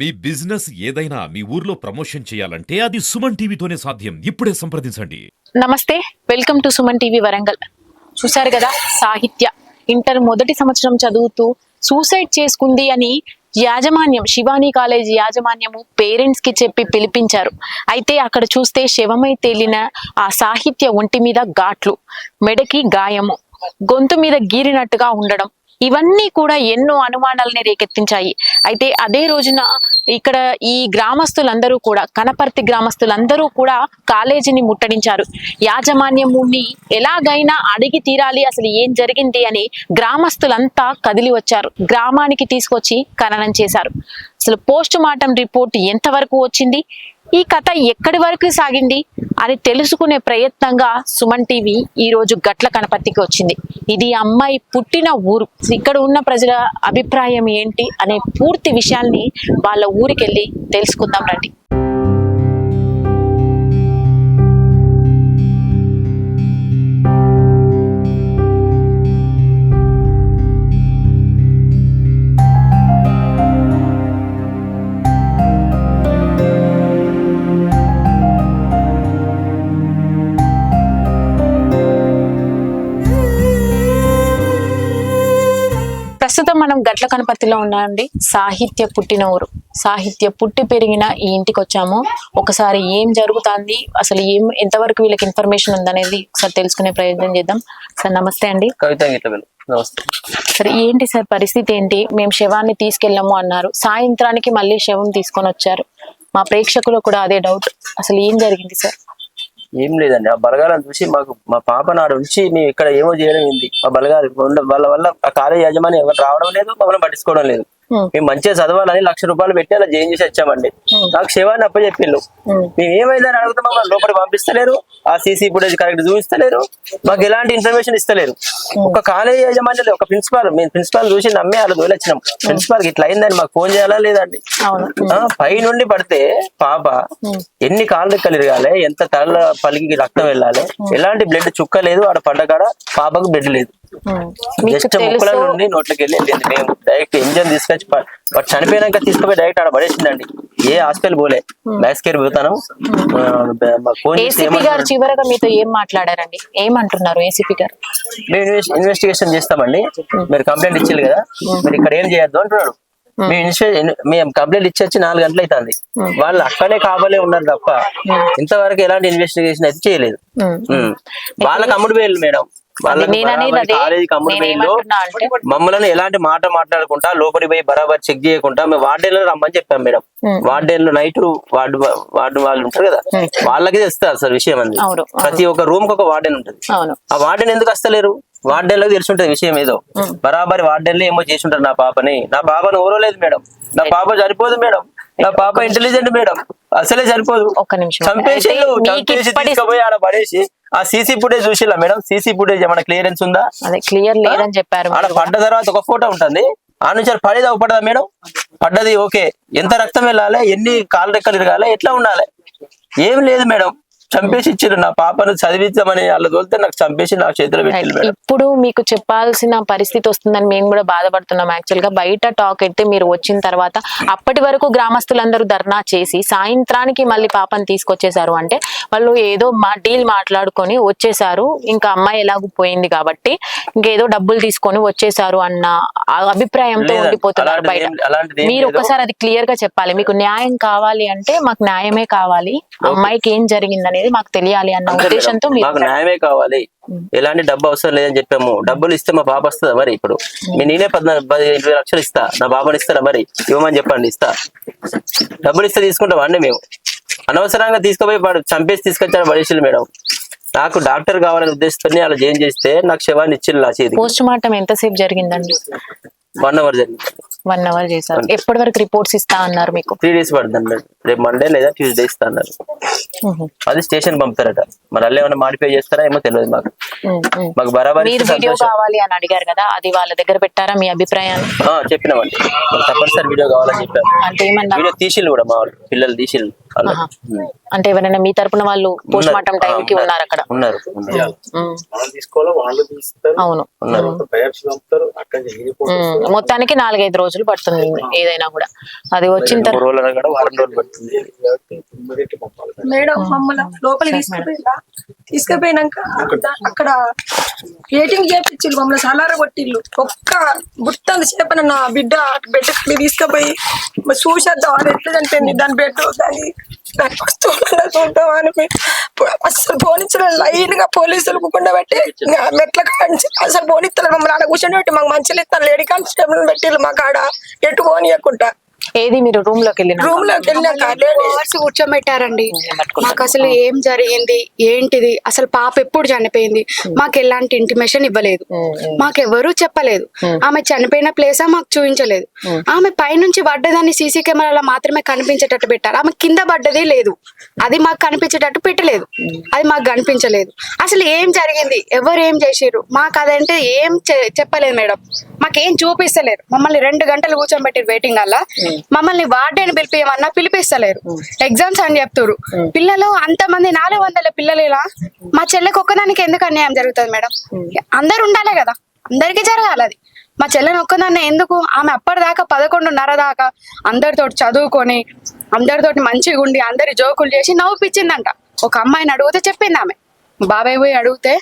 మీ business ఏదైనా మీ ఊర్లో promotion చేయాలంటే అది సుమన్ టీవీతోనే సాధ్యం. ఇప్పుడే సంప్రదించండి. నమస్తే, welcome to Suman TV Warangal. చూశారు కదా, సాహిత్య ఇంటర్ మొదటి సంవత్సరం చదువుతూ సూసైడ్ చేసుకుంది అని యాజమాన్యం, శివానీ కాలేజ్ యాజమాన్యము పేరెంట్స్ కి చెప్పి పిలిపించారు. అయితే అక్కడ చూస్తే శవమై తేలిన ఆ సాహిత్య ఒంటి మీద ఘాట్లు, మెడకి గాయము, గొంతు మీద గీరినట్టుగా ఉండడం, ఇవన్నీ కూడా ఎన్నో అనుమానాలని రేకెత్తించాయి. అయితే అదే రోజున ఇక్కడ ఈ గ్రామస్తులందరూ కూడా, కనపర్తి గ్రామస్తులందరూ కూడా కాలేజీని ముట్టడించారు. యాజమాన్యముని ఎలాగైనా అడిగి తీరాలి, అసలు ఏం జరిగింది అని గ్రామస్తులంతా కదిలి వచ్చారు. గ్రామానికి తీసుకొచ్చి ఖననం చేశారు. అసలు పోస్ట్ మార్టం రిపోర్ట్ ఎంతవరకు వచ్చింది, ఈ కథ ఎక్కడి వరకు సాగింది అని తెలుసుకునే ప్రయత్నంగా సుమన్ టీవీ ఈ రోజు గట్ల కనపర్తికి వచ్చింది. ఇది అమ్మాయి పుట్టిన ఊరు. ఇక్కడ ఉన్న ప్రజల అభిప్రాయం ఏంటి అనే పూర్తి విషయాల్ని వాళ్ళ ఊరికెళ్ళి తెలుసుకుందాం రండి. ప్రస్తుతం మనం గట్ల కనపర్తిలో ఉన్నామండి. సాహిత్య పుట్టిన ఊరు, సాహిత్య పుట్టి పెరిగిన ఈ ఇంటికి వచ్చాము. ఒకసారి ఏం జరుగుతుంది, అసలు ఎంతవరకు వీళ్ళకి ఇన్ఫర్మేషన్ ఉందనేది ఒకసారి తెలుసుకునే ప్రయత్నం చేద్దాం. సార్ నమస్తే అండి. సరే, ఏంటి సార్ పరిస్థితి ఏంటి? మేము శవాన్ని తీసుకెళ్ళాము అన్నారు, సాయంత్రానికి మళ్ళీ శవం తీసుకొని వచ్చారు. మా ప్రేక్షకులు కూడా అదే డౌట్, అసలు ఏం జరిగింది సార్? ఏం లేదండి, ఆ బలగాలను చూసి మాకు మా పాప నాడు నుంచి మేము ఇక్కడ ఏమో చేయడం ఏంది, ఆ బలగాలు వాళ్ళ వల్ల ఆ కాలేజ్ యజమాని ఎవరు రావడం లేదు, మమ్మల్ని పట్టించుకోవడం లేదు. మేము మంచిగా చదవాలని ₹1,00,000 పెట్టి అలా జాయిన్ చేసి వచ్చామండి. నాకు శవాన్ని అప్పచెప్పిళ్ళు. మేము ఏమైందని అడుగుతాం, మమ్మల్ని లోపలికి పంపిస్తలేరు, ఆ సీసీ ఫుటేజ్ కరెక్ట్ చూపిస్తలేరు, మాకు ఎలాంటి ఇన్ఫర్మేషన్ ఇస్తలేరు. ఒక కాలేజ్ యజమాని, ఒక ప్రిన్సిపాల్, మేము ప్రిన్సిపాల్ చూసి నమ్మే వాళ్ళు వచ్చినాం. ప్రిన్సిపాల్ ఇట్లా అయిందని మాకు ఫోన్ చేయాలా లేదండి? పై నుండి పడితే పాప ఎన్ని కాళ్ళు రెక్కలు ఇరగాలి, ఎంత తల పలికి రక్తం వెళ్ళాలి, ఎలాంటి బ్లడ్ చుక్క లేదు, ఆడ పడ్డకాడ పాపకు బ్లడ్ లేదు. జస్ట్ ముక్కల నుండి నోట్లకి వెళ్ళింది. మేము డైరెక్ట్ ఇంజన్ తీసుకొచ్చి వాడు చనిపోయినాక తీసుకుపోయి డైరెక్ట్ ఆడ పడేసిందండి. ఏ హాస్పిటల్ పోలే, బ్యాక్ స్కేర్ పోతాను. చివరగా మీతో ఏం మాట్లాడారండి, ఏమంటున్నారు ఏసీపీ గారు? మేము ఇన్వెస్టిగేషన్ చేస్తామండి, మీరు కంప్లైంట్ ఇచ్చారు కదా, మీరు ఇక్కడ ఏం చేయొద్దు అంటున్నాడు. మేము కంప్లైంట్ ఇచ్చి 4 గంటలు అవుతుంది. వాళ్ళు అక్కడే కాబోలే ఉన్నారు తప్ప ఇంతవరకు ఎలాంటి ఇన్వెస్టిగేషన్ అయితే చేయలేదు. వాళ్ళకి అమ్ముడు పోయారు మేడం, కాలేజీకి అమ్ముడు పోయిందో. మమ్మల్ని ఎలాంటి మాట మాట్లాడుకుంటా లోపలికి పోయి బరాబర్ చెక్ చేయకుండా మేము వార్డెన్లు రమ్మని చెప్పాం మేడం. వార్డెన్లు నైట్ వార్డు వాళ్ళు ఉంటారు కదా, వాళ్ళకి తెస్తారు సార్ విషయం అంది. ప్రతి ఒక్క రూమ్ కి ఒక వార్డెన్ ఉంటుంది. ఆ వార్డెన్ ఎందుకు వస్తలేరు? వార్డెన్లకు తెలిసి ఉంటుంది విషయం ఏదో. బరాబరి వార్డెన్లు ఏమో చేసి ఉంటారు నా పాపని. నా పాపను ఓరలేదు మేడం, నా పాప చనిపోదు మేడం, నా పాప ఇంటెలిజెంట్ మేడం, అసలే సరిపోదు. చంపేసి తీసుకుపోయి ఆడ పడేసి ఆ సీసీ ఫుటేజ్ చూసిలా మేడం? సీసీ ఫుటేజ్ ఏమైనా క్లియరెన్స్ ఉందా? క్లియర్ లేదని చెప్పారు. ఆడ పడ్డ తర్వాత ఒక ఫోటో ఉంటుంది, ఆ నుంచి పడేది పడదా మేడం? పడ్డది ఓకే, ఎంత రక్తం వెళ్ళాలి, ఎన్ని కాళ్ళు రెక్కలు ఇరగాలి, ఎట్లా ఉండాలి? ఏం లేదు మేడం, చంపేసి ఇచ్చారు. నా పాపను చదివిద్దామని వాళ్ళ తోలితే నాకు చంపేసి నా చేతిలో పెట్టారు. ఇప్పుడు మీకు చెప్పాల్సిన పరిస్థితి వస్తుందని మేము కూడా బాధపడుతున్నాం. యాక్చువల్ గా బయట టాక్ అయితే మీరు వచ్చిన తర్వాత అప్పటి వరకు గ్రామస్తులందరూ ధర్నా చేసి సాయంత్రానికి మళ్ళీ పాపను తీసుకొచ్చేసారు అంటే వాళ్ళు ఏదో డీల్ మాట్లాడుకొని వచ్చేసారు. ఇంకా అమ్మాయి ఎలాగూ పోయింది కాబట్టి ఇంకేదో డబ్బులు తీసుకొని వచ్చేసారు అన్న అభిప్రాయంతో ఉండిపోతున్నారు బయట. మీరు ఒకసారి అది క్లియర్ గా చెప్పాలి. మీకు న్యాయం కావాలి అంటే మాకు న్యాయమే కావాలి, అమ్మాయికి ఏం జరిగిందని మాకు తెలియాలి అన్న ఉద్దేశంతో మాకు న్యాయమే కావాలి, ఎలాంటి డబ్బు అవసరం లేదని చెప్పాము. డబ్బులు ఇస్తే మా పాప వస్తుందా మరి? ఇప్పుడు నేనే 14-20 లక్షలు ఇస్తా, నా పాపని ఇస్తారా మరి? ఇవ్వమని చెప్పండి, ఇస్తా. డబ్బులు ఇస్తే తీసుకుంటాం అండి. మేము అనవసరంగా తీసుకుపోయి చంపేసి తీసుకొచ్చారు పడేసిల్లు మేడం. నాకు డాక్టర్ కావాలనే ఉద్దేశంతో అలా జాయిన్ చేస్తే నాకు శవాన్ని ఇచ్చిల్లు నా చేతి. పోస్ట్ మార్టం ఎంతసేపు జరిగిందండి? 1 అవర్ జరిగింది. 1 అవర్ చేశారు. ఎప్పటి వరకు రిపోర్ట్స్ ఇస్తా అన్నారు మీకు? 3 డేస్ పడుతుంది. రేపు మండే లేదా ట్యూస్డే ఇస్తా అన్నారు. అది స్టేషన్ పంపుతారట, మరి అలా ఏమైనా మాడిఫై చేస్తారా ఏమో తెలియదు మాకు. మాకు బరాబర్ వీడియో కావాలి అని అడిగారు కదా, అది వాళ్ళ దగ్గర పెట్టారా మీ అభిప్రాయాన్ని? చెప్పినామండి, తప్పనిసరి వీడియో కావాలని చెప్పారు. అంటే ఏమన్నా వీడియో తీసిల్లు కూడా, మా వాళ్ళు పిల్లలు తీసిల్లు, వాళ్ళు. అంటే ఎవరైనా మీ తరపున వాళ్ళు పోస్ట్ మార్టం టైం కి ఉన్నారు అక్కడ? ఉన్నారు. మనం తీసుకోవాలో వాళ్ళు తీస్తారు, ఉన్నారు. బయాప్సీ పంపుతారు, అక్కడ మొత్తానికి 4-5 రోజులు పడుతుంది ఏదైనా కూడా. అది వచ్చిన తర్వాత 3 రోజులు కూడా వారం రోజులు పడుతుంది. ఇమ్మీడియట్ పంపాలి. మేడం మమ్మల్ని లోపలికి తీసుకుపోయినాక అక్కడ వెయిటింగ్ చేపించి మమ్మల్ని సలార కొట్టిల్లు. ఒక్క బుట్టంత చేపన నా బిడ్డ బెడ్ తీసుకుపోయి చూసేద్దాం అది ఎట్లా చనిపోయింది, దాని బెడ్ దాని వస్తువులు చూద్దాం అని అసలు పోనిచ్చలేదు. లైన్ గా పోలీసులు కుండా పెట్టి మెట్ల కాంచి అసలు పోనిస్తారు మమ్మల్ని ఆడ కూర్చొని పెట్టి మాకు మంచిలు ఇస్తారు. లేడీ కానిస్టేబుల్ పెట్టిల్లు మాకు ఆడ ఎటు పోనీయకుండా. ఏది మీరు రూమ్ లోకి వెళ్ళిన రూమ్ లోకి వెళ్ళాక అవర్స్ కూర్చోబెట్టారండి. మాకు అసలు ఏం జరిగింది ఏంటిది, అసలు పాప ఎప్పుడు చనిపోయింది మాకు ఎలాంటి ఇంటిమేషన్ ఇవ్వలేదు, మాకెవరూ చెప్పలేదు. ఆమె చనిపోయిన ప్లేస్ మాకు చూపించలేదు. ఆమె పైనుంచి పడ్డదాన్ని సీసీ కెమెరాలో మాత్రమే కనిపించేటట్టు పెట్టారు. ఆమె కింద పడ్డది లేదు, అది మాకు కనిపించేటట్టు పెట్టలేదు, అది మాకు కనిపించలేదు. అసలు ఏం జరిగింది, ఎవరు ఏం చేసిర్రు మాకు అదంటే ఏం చెప్పలేదు మేడం. మాకేం చూపిస్తలేరు. మమ్మల్ని 2 గంటలు కూర్చోబెట్టారు వెయిటింగ్ అలా. మమ్మల్ని వార్డెన్ పిలిపియమన్నా పిలిపిస్తలేరు. ఎగ్జామ్స్ అని చెప్తారు. పిల్లలు అంతమంది 400 పిల్లలు ఇలా మా చెల్లెకి ఒక్కదానికి ఎందుకు అన్యాయం జరుగుతుంది మేడం? అందరు ఉండాలి కదా, అందరికీ జరగాలి. అది మా చెల్లెని ఒక్కదాన్ని ఎందుకు? ఆమె అప్పటిదాకా 11:30 దాకా అందరితోటి చదువుకొని అందరితోటి మంచిగా ఉండి అందరి జోకులు చేసి నవ్వుపిచ్చిందంట. ఒక అమ్మాయిని అడిగితే చెప్పింది ఆమె, బాబాయ్ పోయి అడిగితే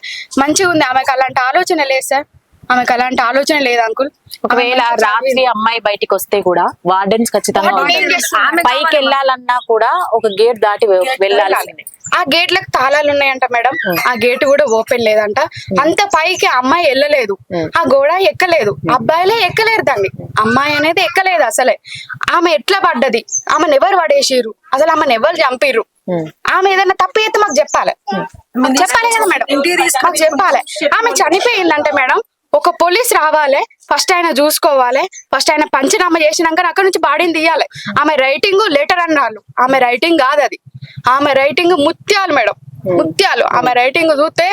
మంచిగా ఉంది. ఆమెకు అలాంటి ఆలోచన లేదు సార్, ఆమెకు అలాంటి ఆలోచన లేదు అంకుల్. ఒకవేళ రాత్రి అమ్మాయి బయటికి వస్తే కూడా వార్డెన్స్ ఖచ్చితంగా ఉంటారు. పైకి వెళ్ళాలన్నా కూడా ఒక గేట్ దాటి వెళ్ళాలి. ఆ గేట్లకు తాళాలు ఉన్నాయంట మేడం, ఆ గేట్ కూడా ఓపెన్ లేదంట. అంత పైకి అమ్మాయి వెళ్ళలేదు, ఆ గోడ ఎక్కలేదు, అబ్బాయిలే ఎక్కలేరు దాన్ని. అమ్మాయి అనేది ఎక్కలేదు అసలే. ఆమె ఎట్లా పడ్డది, ఆమెను ఎవరు పడేసిర్రు, అసలు ఆమెను ఎవరు చంపిర్రు, ఆమె ఏదైనా తప్పు అయితే మాకు చెప్పాలి కదా మేడం, మాకు చెప్పాలి. ఆమె చనిపోయిందంటే మేడం ఒక పోలీస్ రావాలి, ఫస్ట్ ఆయన చూసుకోవాలి, ఫస్ట్ ఆయన పంచనామా చేసినాక అక్కడ నుంచి బాడీని తీయాలి. ఆమె రైటింగ్ లెటర్ అన్నారు, ఆమె రైటింగ్ కాదు అది, ఆమె రైటింగ్ ముత్యాలు మేడం, ముత్యాలు. ఆమె రైటింగ్ చూస్తే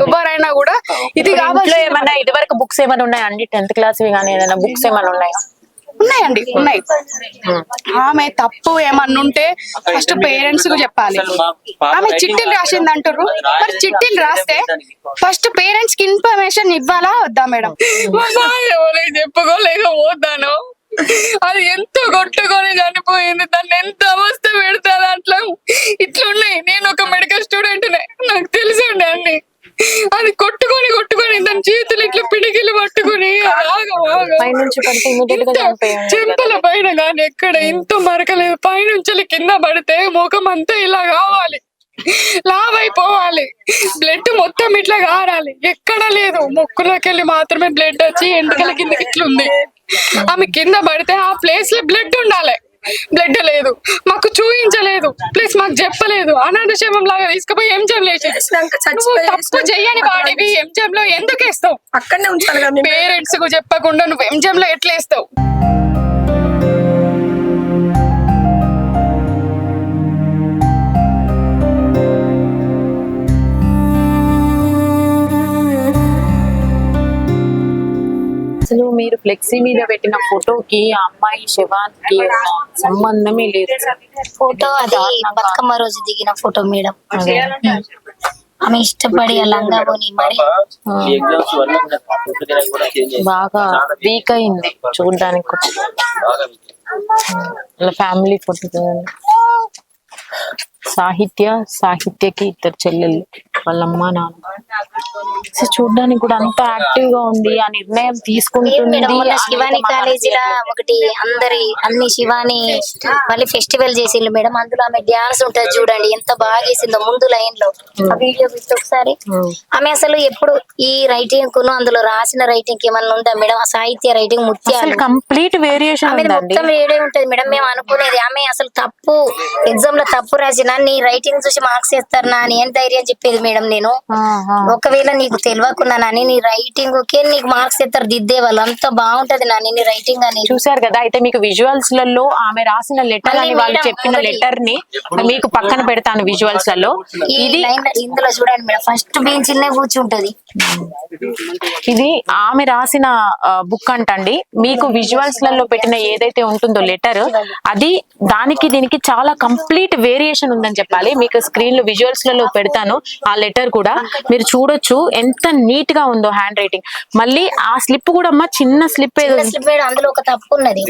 ఎవరైనా కూడా ఇది కావాలి. ఏమన్నా ఇదివరకు బుక్స్ ఏమైనా ఉన్నాయండి? 10th క్లాస్ కానీ ఏదైనా బుక్స్ ఏమైనా ఉన్నాయా? ఉన్నాయండి, ఉన్నాయి. ఆమె తప్పు ఏమన్నా ఉంటే ఫస్ట్ పేరెంట్స్ కు చెప్పాలి. ఆమె చిట్టీలు రాసింది అంటారు, మరి చిట్టీలు రాస్తే ఫస్ట్ పేరెంట్స్ కి ఇన్ఫర్మేషన్ ఇవ్వాలా వద్దా మేడం? ఎవరికి చెప్పుకోలేకపోతాను. అది ఎంతో కొట్టుకొని చనిపోయింది, దాన్ని ఎంత అవస్థ పెడతారు. అట్లా ఇట్లున్నాయి. నేను ఒక మెడికల్ స్టూడెంట్, నాకు తెలుసండి అన్ని. అది కొట్టుకొని దాని చేతులు ఇట్లా పిడికిలు పట్టుకుని చెంపల పైన కానీ ఎక్కడ ఇంత మరకలేదు. పైనుంచి కింద పడితే ముఖం అంతా ఇలా కావాలి, లావైపోవాలి, బ్లడ్ మొత్తం ఇట్లా కారాలి. ఎక్కడ లేదు, ముక్కులోకి వెళ్ళి మాత్రమే బ్లడ్ వచ్చి ఎండకల కింద ఇట్లుంది. ఆమె కింద పడితే ఆ ప్లేస్ లో బ్లడ్ ఉండాలి, బ్లడ్ లేదు, మాకు చూపించలేదు, ప్లస్ మాకు చెప్పలేదు. అనాథ శవం లాగా తీసుకుపోయి ఎంజం లేచేది. తప్పు చెయ్యని వాడివి ఎంజం లో ఎందుకు వేస్తావు? అక్కడనే ఉంచాలి కదా. పేరెంట్స్ కు చెప్పకుండా నువ్వు ఎంజం లో ఎట్లా వేస్తావు? అసలు మీరు ఫ్లెక్సీ మీద పెట్టిన ఫోటోకి ఆ అమ్మాయి శవానికి సంబంధమే లేదు. ఫోటో అది బతుకమ్మ రోజు దిగిన ఫోటో మేడం. ఆమె ఇష్టపడి లంగా పోని మరి బాగా వీక్ అయింది చూడడానికి. Family photo. సాహిత్యకి 2 చెల్లెళ్ళు, వాళ్ళమ్మ నాన్న. చూడడానికి కూడా అంత యాక్టివ్ గా ఉంది, ఆ నిర్ణయం తీసుకుంటుంది. శివాని కాలేజీలో ఒకటి అన్ని శివాని మళ్ళీ ఫెస్టివల్ చేసిండ్రు మేడం. అందులో ఆమె డ్యాన్స్ ఉంటది చూడండి, ఎంత బాగా చేసిందో ముందు లైన్ లో. ఆ వీడియో పెట్టి ఒకసారి. ఆమె అసలు ఎప్పుడు ఈ రైటింగ్ కును అందులో రాసిన రైటింగ్ ఏమన్నా ఉందా మేడం? ఆ సాహిత్య రైటింగ్ ముత్యాలు కంప్లీట్ వేరియేషన్ మొత్తం వేరే ఉంటది మేడం. మేము అనుకునేది ఆమె అసలు తప్పు ఎగ్జామ్ లో తప్పు రాసిన నీ రైటింగ్ చూసి మార్క్స్ ఇస్తారు నా అని ఏం ధైర్యం చెప్పేది మేడం. నేను ఒకవేళ నీకు తెలియకుండా నాని నీ రైటింగ్ కే నీకు మార్క్స్ ఇస్తారు దిద్దే వాళ్ళు, అంత బాగుంటది నాని నీ రైటింగ్ అనేది. చూసారు కదా, అయితే మీకు విజువల్స్ లలో ఆమె రాసిన లెటర్ అని వాళ్ళు చెప్పిన లెటర్ ని మీకు పక్కన పెడతాను విజువల్స్ లలో. ఇది ఇందులో చూడండి మేడం, ఫస్ట్ బెంచ్ కూర్చుంటది. ఇది ఆమె రాసిన బుక్ అంటండి. మీకు విజువల్స్ లలో పెట్టిన ఏదైతే ఉంటుందో లెటర్, అది దానికి దీనికి చాలా కంప్లీట్ వేరియేషన్ ఉందని చెప్పాలి. మీకు స్క్రీన్ లో విజువల్స్ లలో పెడతాను ఆ లెటర్ కూడా, మీరు చూడొచ్చు ఎంత నీట్ గా ఉందో హ్యాండ్ రైటింగ్. మళ్ళీ ఆ స్లిప్ కూడా అమ్మా చిన్న స్లిప్ అందులో ఒక తప్పు ఉన్నది.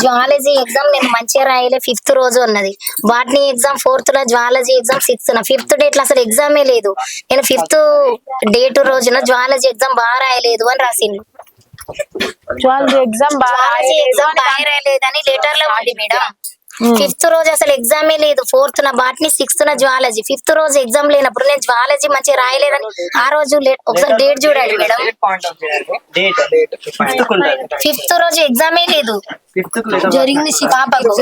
జువాలజీ ఎగ్జామ్ నేను మంచిగా రాయలే 5th రోజు ఉన్నది, బాటనీ ఎగ్జామ్ 4th లో, జువాలజీ ఎగ్జామ్ 6th న. 5th డేట్ లో అసలు ఎగ్జామే లేదు. నేను 5th డేట్ రోజున జువాలజీ ఎగ్జామ్ బాగా రాయలేదు అని రాసిండు. జువాలజీ ఎగ్జామ్ బాగా రాయలేదని లెటర్ లో ఉంది మేడం. 5th రోజు అసలు ఎగ్జామే లేదు. 4th న బాటనీ, 6th న జువాలజీ. 5th రోజు ఎగ్జామ్ లేనప్పుడు నేను జువాలజీ మంచిగా రాయలేదని ఆ రోజు ఒకసారి డేట్ చూడండి మేడం. 5th రోజు ఎగ్జామే లేదు జరిగింది పాపకు.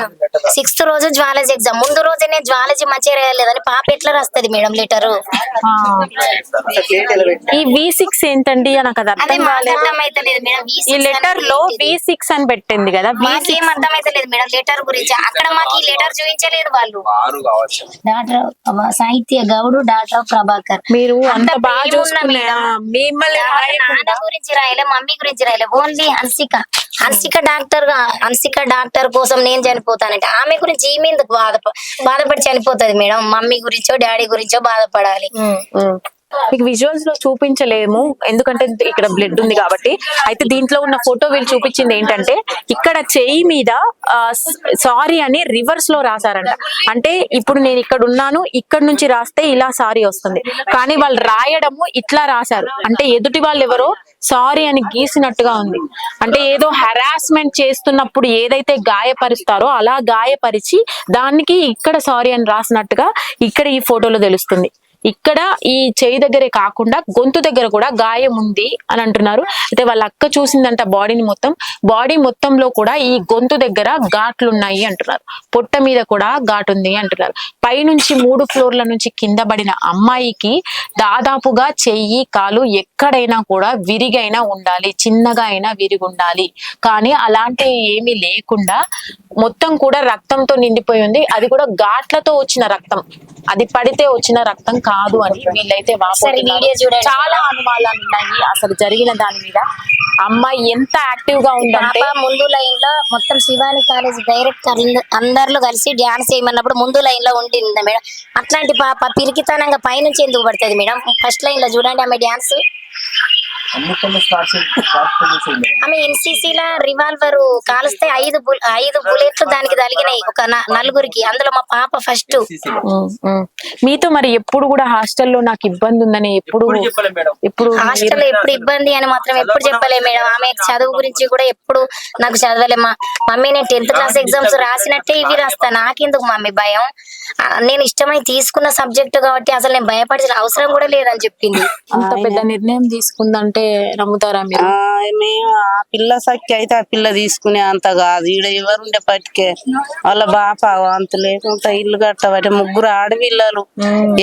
6th రోజు జువాలజీ ఎగ్జామ్. ముందు రోజు నేను జువాలజీ మంచిగా రాయలేదని పాప ఎట్లా రాస్తుంది మేడం లెటర్? ఈ V6 ఏంటండి నాకు అది అర్థం కాలేదు. అర్థమైతలేదు మేడం. ఈ లెటర్ లో V6 అని పెట్టింది కదా, మాకేం అర్థమైతలేదు మేడం లెటర్ గురించి. అక్కడ మాకు ఈ లెటర్ చూపించలేదు వాళ్ళు. డాక్టర్ సాహిత్య గౌడు, డాక్టర్ ప్రభాకర్. మీరు అంత బాగా చూసుకున్నా మిమ్మల్ని నాన్న గురించి రాయలే, మమ్మీ గురించి రాయలే, ఓన్లీ హన్సిక డాక్టర్ కోసం నేను చనిపోతానంటే ఆమె గురించి ఈమె ఎందుకు బాధపడి చనిపోతుంది మేడం? మమ్మీ గురించో డాడీ గురించో బాధపడాలి. మీకు విజువల్స్ లో చూపించలేము ఎందుకంటే ఇక్కడ బ్లడ్ ఉంది కాబట్టి. అయితే దీంట్లో ఉన్న ఫోటో వీళ్ళు చూపించింది ఏంటంటే, ఇక్కడ చెయ్యి మీద సారీ అని రివర్స్ లో రాశారంట. అంటే ఇప్పుడు నేను ఇక్కడ ఉన్నాను, ఇక్కడ నుంచి రాస్తే ఇలా సారీ వస్తుంది, కానీ వాళ్ళు రాయడము ఇట్లా రాశారు. అంటే ఎదుటి వాళ్ళు ఎవరో సారీ అని గీసినట్టుగా ఉంది. అంటే ఏదో హరాస్మెంట్ చేస్తున్నప్పుడు ఏదైతే గాయపరుస్తారో అలా గాయపరిచి దానికి ఇక్కడ సారీ అని రాసినట్టుగా ఇక్కడ ఈ ఫోటోలో తెలుస్తుంది. ఇక్కడ ఈ చేయి దగ్గరే కాకుండా గొంతు దగ్గర కూడా గాయం ఉంది అని అంటున్నారు. అయితే వాళ్ళ అక్క చూసిందంట బాడీ మొత్తంలో కూడా ఈ గొంతు దగ్గర ఘాట్లు ఉన్నాయి అంటున్నారు. పొట్ట మీద కూడా ఘాటు ఉంది అంటున్నారు. పైనుంచి 3 ఫ్లోర్ల నుంచి కింద పడిన అమ్మాయికి దాదాపుగా చెయ్యి కాలు ఎక్కడైనా కూడా విరిగైనా ఉండాలి, చిన్నగా అయినా విరిగి ఉండాలి. కానీ అలాంటివి ఏమీ లేకుండా మొత్తం కూడా రక్తంతో నిండిపోయి ఉంది. అది కూడా ఘాట్లతో వచ్చిన రక్తం, అది పడితే వచ్చిన రక్తం కాదు అని వీళ్ళైతే చాలా అనుమానాలు ఉన్నాయి అసలు జరిగిన దాని మీద. అమ్మాయి ఎంత యాక్టివ్ గా ఉందంటే ముందు లైన్ లో మొత్తం శివాని కాలేజ్ డైరెక్ట్ అందరిలో కలిసి డాన్స్ చేయమన్నప్పుడు ముందు లైన్ లో ఉండింది మేడం. అట్లాంటి పాప పిరికితనంగా పైనుంచి ఎందుకు పడుతుంది మేడం? ఫస్ట్ లైన్ లో చూడండి ఆమె డాన్స్. ఆమె ఎన్సీసీ లా రివాల్వర్ కాలుస్తే 5 బుల్లెట్లు దానికి తగిలినాయి, ఒక 4గురికి. అందులో మా పాప ఫస్ట్. మీతో మరి ఎప్పుడు కూడా హాస్టల్లో నాకు ఇబ్బంది ఉందని ఎప్పుడు హాస్టల్లో ఎప్పుడు ఇబ్బంది అని మాత్రం ఎప్పుడు చెప్పలే మేడం. ఆమె చదువు గురించి కూడా ఎప్పుడు నాకు చదవలే. మమ్మీ నేను 10th క్లాస్ ఎగ్జామ్స్ రాసినట్టే ఇవి రాస్తా, నాకెందుకు మమ్మీ భయం? నేను ఇష్టమై తీసుకున్న సబ్జెక్టు కాబట్టి అసలు నేను భయపడాల్సిన అవసరం కూడా లేదని చెప్పింది. అంత పెద్ద నిర్ణయం తీసుకుందంటే నమ్ముతారా మీరు? మేము ఆ పిల్ల సఖ్య అయితే ఆ పిల్ల తీసుకునే అంత కాదు. ఈడ ఎవరుండే పట్టుకే వాళ్ళ బాప అంత లేకుండా ఇల్లు కట్టబట్టి 3 ఆడపిల్లలు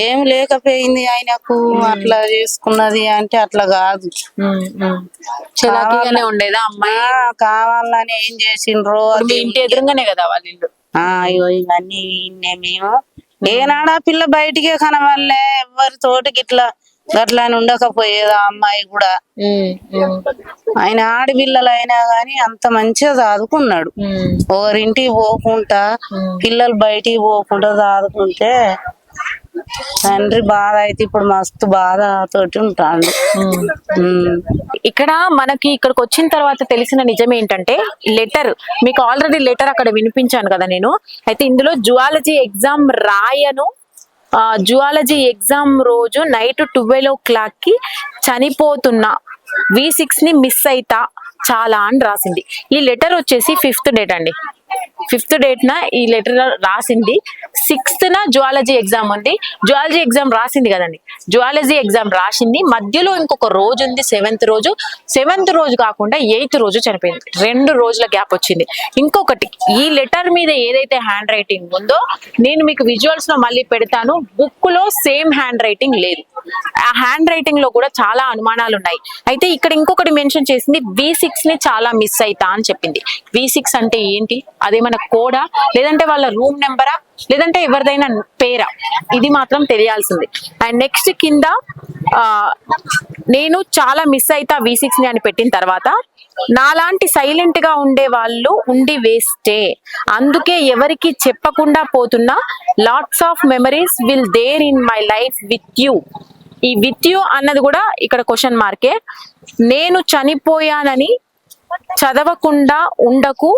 ఏం లేకపోయింది ఆయనకు, అట్లా చేసుకున్నది అంటే అట్లా కాదు. చిరాకుగానే ఉండేదా అమ్మాయి? కావాలని ఏం చేసిండ్రో మీ ఇంటి ఎదురుగానే కదా వాళ్ళ ఇల్లు. అయ్యో ఇవన్నీ మేము ఏనాడా పిల్ల బయటికే కనవాళ్ళే, ఎవరి తోటికి ఇట్లా గట్లా అని ఉండకపోయేది. ఆ అమ్మాయి కూడా ఆయన ఆడపిల్లలు అయినా గాని అంత మంచిగా చదువుకున్నాడు. ఎవరింటికి పోకుండా పిల్లలు బయటికి పోకుండా చదువుకుంటే తండ్రి బాధ అయితే ఇప్పుడు మస్తు బాధ తోటి ఉంటాడు. ఇక్కడ మనకి ఇక్కడికి వచ్చిన తర్వాత తెలిసిన నిజం ఏంటంటే, లెటర్ మీకు ఆల్రెడీ లెటర్ అక్కడ వినిపించాను కదా నేను. అయితే ఇందులో జువాలజీ ఎగ్జామ్ రాయను, జువాలజీ ఎగ్జామ్ రోజు నైట్ 12 o'clock కి చనిపోతున్నా, V6 ని మిస్ అయితా చాలా అని రాసింది. ఈ లెటర్ వచ్చేసి 5th డేట్ అండి. 5th డేట్ న ఈ లెటర్ రాసింది. 6th జువాలజీ ఎగ్జామ్ ఉంది. జువాలజీ ఎగ్జామ్ రాసింది కదండి, జువాలజీ ఎగ్జామ్ రాసింది, మధ్యలో ఇంకొక రోజు ఉంది, 7th రోజు కాకుండా 8th రోజు చనిపోయింది. 2 రోజుల గ్యాప్ వచ్చింది. ఇంకొకటి, ఈ లెటర్ మీద ఏదైతే హ్యాండ్ రైటింగ్ ఉందో నేను మీకు విజువల్స్ లో మళ్ళీ పెడతాను. బుక్ లో సేమ్ హ్యాండ్ రైటింగ్ లేదు. ఆ హ్యాండ్ రైటింగ్ లో కూడా చాలా అనుమానాలు ఉన్నాయి. అయితే ఇక్కడ ఇంకొకటి మెన్షన్ చేసింది, V6 ని చాలా మిస్ అయితా అని చెప్పింది. V6 అంటే ఏంటి? అదేమైనా కోడా, లేదంటే వాళ్ళ రూమ్ నెంబరా, లేదంటే ఎవరిదైనా పేరా? ఇది మాత్రం తెలియాల్సింది. అండ్ నెక్స్ట్ కింద నేను చాలా మిస్ అయితా V6 ని అని పెట్టిన తర్వాత, నాలాంటి సైలెంట్ గా ఉండే వాళ్ళు ఉండి వేస్టే, అందుకే ఎవరికి చెప్పకుండా పోతున్నా, lots of memories will there in my life with you. ఈ విత్ యూ అన్నది కూడా ఇక్కడ క్వశ్చన్ మార్కే. నేను చనిపోయానని చదవకుండా ఉండకు,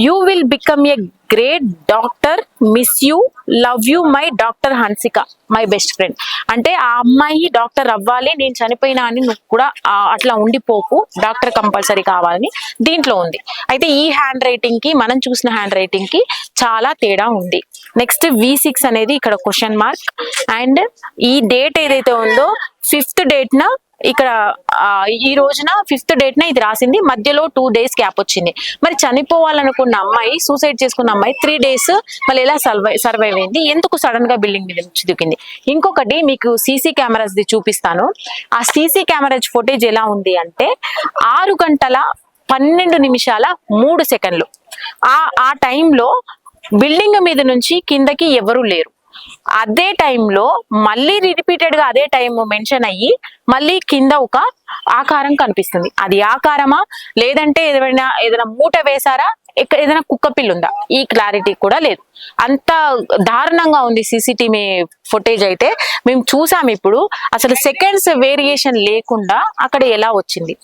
you will become a great doctor, miss you, love you my doctor Hansika, my best friend. అంటే ఆ అమ్మాయి డాక్టర్ అవ్వాలి, నేను చనిపోయినా అని నువ్వు కూడా అట్లా ఉండిపోకు, డాక్టర్ కంపల్సరీ కావాలని దీంట్లో ఉంది. అయితే ఈ హ్యాండ్ రైటింగ్ కి మనం చూసిన హ్యాండ్ రైటింగ్ కి చాలా తేడా ఉంది. నెక్స్ట్ V6 అనేది ఇక్కడ క్వశ్చన్ మార్క్. అండ్ ఈ డేట్ ఏదైతే ఉందో 5th డేట్ న ఇక్కడ ఈ రోజున 5th డేట్ న ఇది రాసింది, మధ్యలో 2 days గ్యాప్ వచ్చింది. మరి చనిపోవాలనుకున్న అమ్మాయి, సూసైడ్ చేసుకున్న అమ్మాయి 3 days మళ్ళీ ఎలా సర్వైవ్ అయింది? ఎందుకు సడన్ గా బిల్డింగ్ మీద నుంచి దిగింది? ఇంకొకటి మీకు సీసీ కెమెరాస్ ది చూపిస్తాను. ఆ సీసీ కెమెరాస్ ఫుటేజ్ ఎలా ఉంది అంటే 6:12:03 ఆ టైంలో బిల్డింగ్ మీద నుంచి కిందకి ఎవరు లేరు. అదే టైంలో మళ్ళీ రిపీటెడ్ గా అదే టైం మెన్షన్ అయ్యి మళ్ళీ కింద ఒక ఆకారం కనిపిస్తుంది. అది ఆకారమా, లేదంటే ఏదైనా మూట వేసారా, ఏదైనా కుక్క పిల్లు ఉందా? ఈ క్లారిటీ కూడా లేదు. అంత దారుణంగా ఉంది CCTV ఫుటేజ్. అయితే మేము చూసాం ఇప్పుడు, అసలు సెకండ్స్ వేరియేషన్ లేకుండా అక్కడ ఎలా వచ్చింది.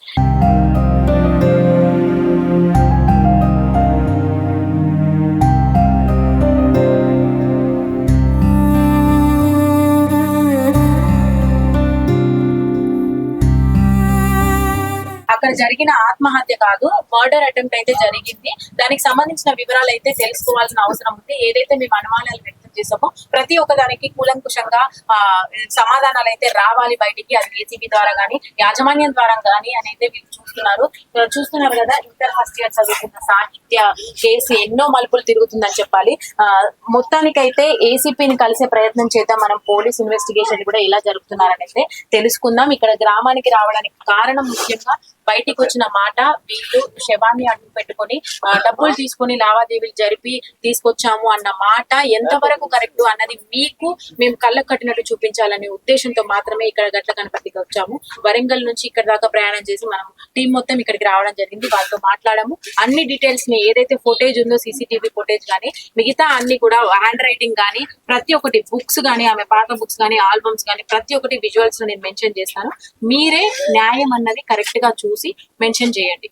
అక్కడ జరిగిన ఆత్మహత్య కాదు, మర్డర్ అటెంప్ట్ అయితే జరిగింది. దానికి సంబంధించిన వివరాలు అయితే తెలుసుకోవాల్సిన అవసరం ఉంది. ఏదైతే మేము అనుమానాలు వ్యక్తం చేసామో ప్రతి ఒక్క దానికి కూలంకుషంగా సమాధానాలు అయితే రావాలి బయటికి. అది ఏసీబీ ద్వారా గానీ, యాజమాన్యం ద్వారా గానీ అని అయితే వీళ్ళు చూస్తున్నారు కదా. ఇంటర్ ఫస్ట్ ఇయర్ చదువుతున్న సాహిత్య కేసు ఎన్నో మలుపులు తిరుగుతుందని చెప్పాలి. మొత్తానికైతే ఏసీపీని కలిసే ప్రయత్నం చేద్దాం. మనం పోలీస్ ఇన్వెస్టిగేషన్ కూడా ఎలా జరుపుతున్నారని అయితే తెలుసుకుందాం. ఇక్కడ గ్రామానికి రావడానికి కారణం ముఖ్యంగా బయటికి వచ్చిన మాట, వీళ్ళు శవాన్ని అడ్డు పెట్టుకొని డబ్బులు తీసుకొని లావాదేవీలు జరిపి తీసుకొచ్చాము అన్న మాట ఎంతవరకు కరెక్ట్ అన్నది మీకు మేము కళ్ళకు కట్టినట్టు చూపించాలనే ఉద్దేశంతో మాత్రమే ఇక్కడ గట్ల కనపర్తికి వచ్చాము. వరంగల్ నుంచి ఇక్కడ దాకా ప్రయాణం చేసి మనం టీం మొత్తం ఇక్కడికి రావడం జరిగింది. వాళ్ళతో మాట్లాడాము. అన్ని డీటెయిల్స్ ని, ఏదైతే ఫుటేజ్ ఉందో CCTV ఫుటేజ్ గానీ, మిగతా అన్ని కూడా హ్యాండ్ రైటింగ్ గానీ, ప్రతి ఒక్కటి బుక్స్ గానీ, ఆమె పాత బుక్స్ గానీ, ఆల్బమ్స్ గానీ, ప్రతి ఒక్కటి విజువల్స్ లో నేను మెన్షన్ చేస్తాను. మీరే న్యాయం అన్నది కరెక్ట్ గా చూసి మెన్షన్ చేయండి.